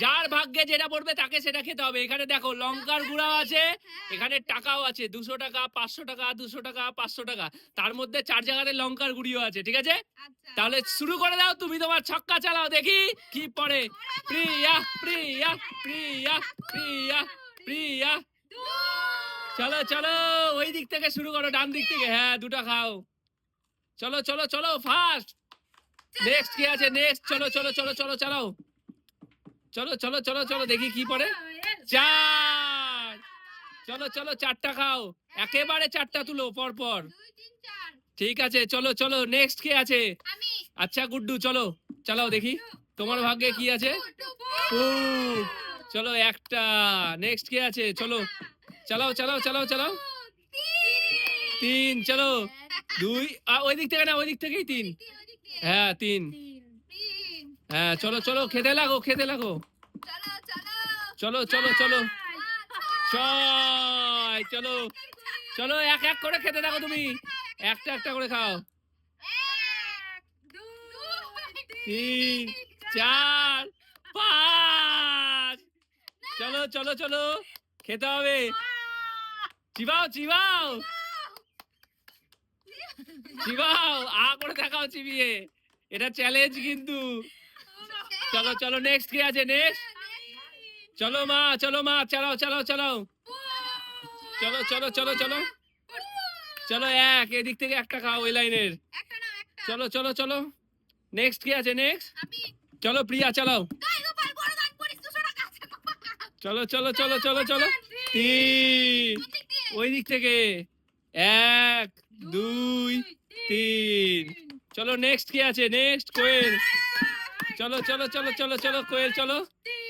যার ভাগ্যে যেটা পড়বে তাকে সেটা খেতে হবে। এখানে দেখো লঙ্কার গুঁড়াও আছে, এখানে টাকাও আছে, 200 টাকা, 500 টাকা, 200 টাকা, 500 টাকা। তার মধ্যে 4 জায়গাতে লঙ্কার গুঁড়িও আছে, ঠিক আছে? তাহলে শুরু করে দাও, তুমি তোমার ছক্কা চালাও, দেখি কি পড়ে। প্রিয়া প্রিয়া প্রিয়া প্রিয়া প্রিয়া, চলো চলো ওই দিক থেকে শুরু করো, ডান দিক থেকে। হ্যাঁ, দুটো খাও। চলো চলো চলো ফাস্ট। নেক্সট কি আছে? নেক্সট চলো চলো চলো চলো চালাও। চলো চলো চলো চলো দেখি কি পড়ে। 4। চলো চলো 4টা খাও, একেবারে 4টা তুলো পর পর। ঠিক আছে, চলো চলো নেক্সট কে আছে? আচ্ছা গুড্ডু, চলো চালাও দেখি তোমার ভাগ্যে কি আছে। চলো একটা। নেক্সট কে আছে? চলো চালাও চালাও চালাও চালাও। 3। চলো 2। ওই দিক থেকে না, ওই দিক থেকেই 3। হ্যাঁ 3। হ্যাঁ চলো চলো খেতে লাগো, খেতে লাগো। চলো চলো চলো 6। চলো চলো এক এক করে খেতে থাকো, তুমি একটা একটা করে খাও। 3 4 5। চলো চলো চলো খেতে হবে, চিবাও চিবাও চিবাও, করে দেখাও চিবিয়ে, এটা চ্যালেঞ্জ কিন্তু। চলো চলো নেক্সট কি আছে? নেক্সট চলো মা, চলো মা, চালাও চালাও চালাও। চলো চলো চলো চলো চলো এক, এদিক থেকে একটা খাও ওই লাইনের। চলো চলো চলো নেক্সট কি আছে? নেক্সট চলো প্রিয়া চালাও। চলো চলো চলো চলো চলো 3। ওই দিক থেকে 1 2 3। চলো নেক্সট কি আছে? নেক্সট কোয়েল। চলো চলো চলো চলো চলো কোয়েল চলো।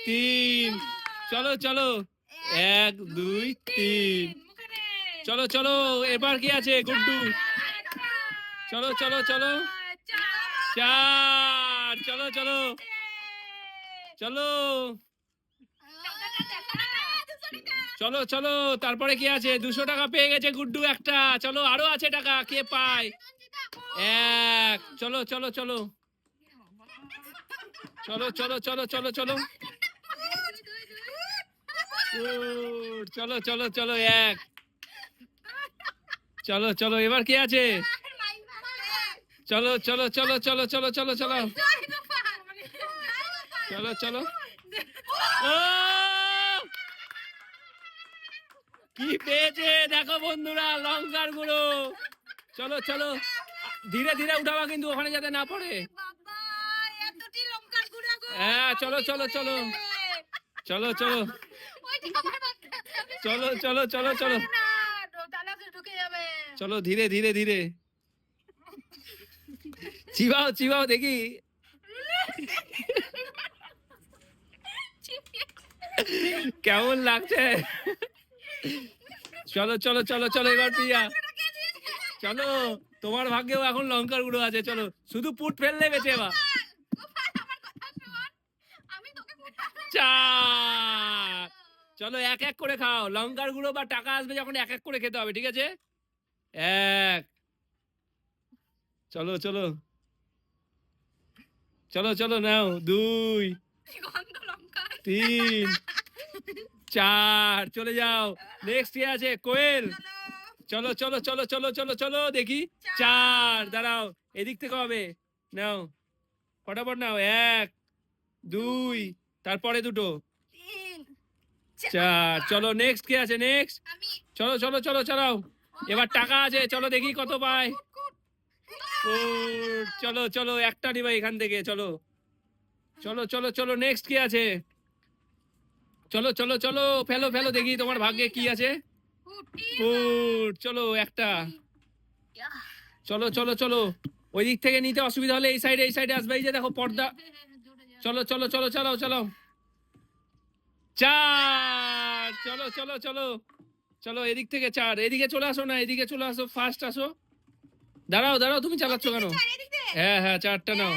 3। চলো চলো 1 2 3। চলো চলো এবার কি আছে? গুড্ডু। চলো চলো চলো 4। চলো চলো চলো চলো চলো তারপরে কি আছে? 200 টাকা পেয়ে গেছে গুড্ডু একটা। চলো আরো আছে টাকা, কে পায়? 1। চলো চলো চলো চলো চলো চলো চলো চলো চলো চলো চলো 1। চলো চলো এবার কি আছে? চলো চলো চলো চলো চলো চলো চলো চলো চলো। কি পেয়েছে দেখো বন্ধুরা, লঙ্কার গুঁড়ো। চলো চলো ধীরে ধীরে উঠাবা কিন্তু, ওখানে যাতে না পড়ে। হ্যাঁ চলো চলো চলো চলো চলো চলো চলো চলো চলো চলো ধীরে ধীরে ধীরে চিবাও চিবাও দেখি। কেমন লাগছে? চলো চলো চলো চলো এবার প্রিয়া চলো, তোমার ভাগ্যেও এখন লঙ্কার গুঁড়ো আছে। চলো শুধু পুট ফেললে বেঁচে এবার। 4। চলো এক এক করে খাও, লঙ্কার গুঁড়ো বা টাকা আসবে যখন এক এক করে খেতে হবে, ঠিক আছে? 1। চলো চলো চলো চলো নাও 2 3 4। চলে যাও নেক্সট কি আছে? কোয়েল। চলো চলো চলো চলো চলো চলো দেখি। 4। দাঁড়াও এদিক থেকে হবে, নাও ফটাফট নাও। 1 2 তারপরে দুটো 4। চলো নেক্সট কি আছে? নেক্সট চলো চলো চলো চালাও। এবার টাকা আছে, চলো দেখি কত পায়। চলো চলো একটা নিবা এখান থেকে। চলো চলো চলো চলো নেক্সট কি আছে? চলো চলো চলো ফেলো ফেলো দেখি তোমার ভাগ্যে কি আছে। চলো একটা। চলো চলো চলো ওই দিক থেকে নিতে অসুবিধা হলে এই সাইডে, এই সাইডে আসবে, এই যে দেখো পর্দা। চলো চলো চলো চালাও চালাও। 4। চলো চলো চলো চলো এদিক থেকে 4। এদিকে চলে আসো না, এদিকে চলে আসো, ফার্স্ট আসো। দাঁড়াও দাঁড়াও, তুমি চালাচ্ছ কেন? হ্যাঁ হ্যাঁ 4টা নাও।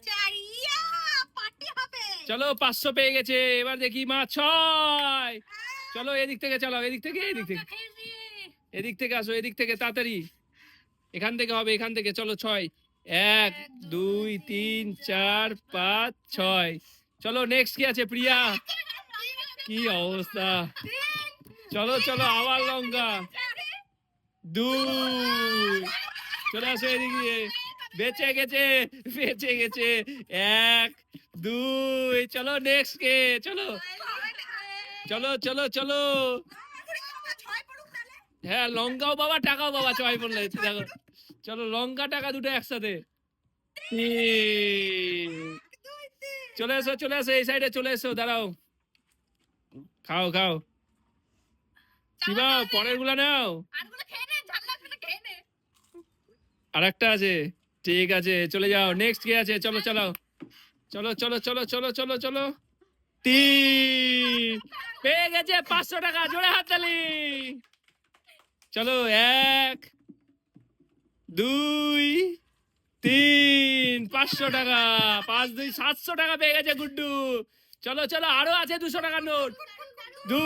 4 চলো 500 পেয়ে গেছে। এবার দেখি মা 6। চলো এদিক থেকে চালাও, এদিক থেকে, এদিক থেকে, এদিক থেকে আসো, এদিক থেকে তাড়াতাড়ি, এখান থেকে হবে, এখান থেকে। চলো 6। 1 2 3 4 5 6। চলো নেক্সট কি আছে প্রিয়া? কি অবস্থা, চলো চলো আবার লঙ্কা, 2, চলে আসো এদিকে, বেঁচে গেছে, বেঁচে গেছে, 1, 2, চলো নেক্সট কে, চলো চলো চলো চলো, হ্যাঁ লঙ্কাও বাবা টাকাও বাবা, চয় পড়লে দেখো, চলো লঙ্কা টাকা দুটো একসাথে, 3, চলে এসো চলে এসো, এই সাইডে চলে এসো, দাঁড়াও, খাও খাও, শিবা পরের গুলা নাও, আর একটা আছে, ঠিক আছে চলে যাও, নেক্সট কে আছে, চলো চলো চলো চলো চলো চলো চলো চলো, 3, পেয়ে গেছে 500 টাকা, জোরে হাততালি, চলো 1, 2, 3, 500 টাকা, 5, 2, 700 টাকা পেয়ে গেছে গুড্ডু, চলো চলো আরো আছে 200 টাকার নোট, 2,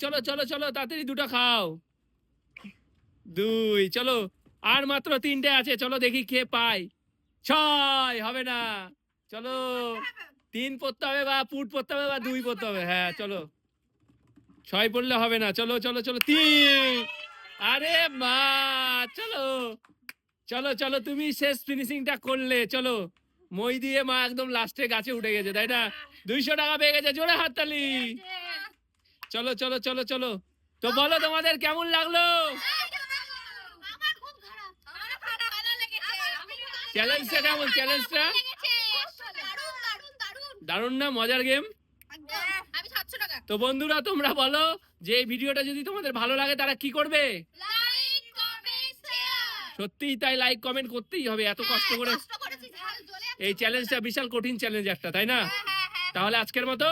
চলো চলো চলো তাড়াতাড়ি দুটো খাও, 2, চলো আর মাত্র 3টে আছে, চলো দেখি কে পায়, 6 হবে না, চলো 3 পড়তে হবে বা পুট পড়তে হবে বা 2 পড়তে হবে, হ্যাঁ চলো 6 পড়লে হবে না, চলো চলো চলো 3, আরে মা, চলো চলো চলো তুমি শেষ ফিনিশিংটা করলে, চলো মই দিয়ে মা একদম লাস্টে গাছে উঠে গেছে, তাই না, 200 টাকা পেয়ে গেছে, জোরে হাততালি, চলো চলো চলো চলো, তো বলো তোমাদের কেমন লাগলো, চ্যালেঞ্জটা কেমন, চ্যালেঞ্জটা দারুণ না, মজার গেম, তো বন্ধুরা তোমরা বলো যে এই ভিডিওটা যদি তোমাদের ভালো লাগে তারা কি করবে, সত্যিই তাই, লাইক কমেন্ট করতেই হবে, এত কষ্ট করে এই চ্যালেঞ্জটা বিশাল কঠিন চ্যালেঞ্জ একটা, তাই না, তাহলে আজকের মতো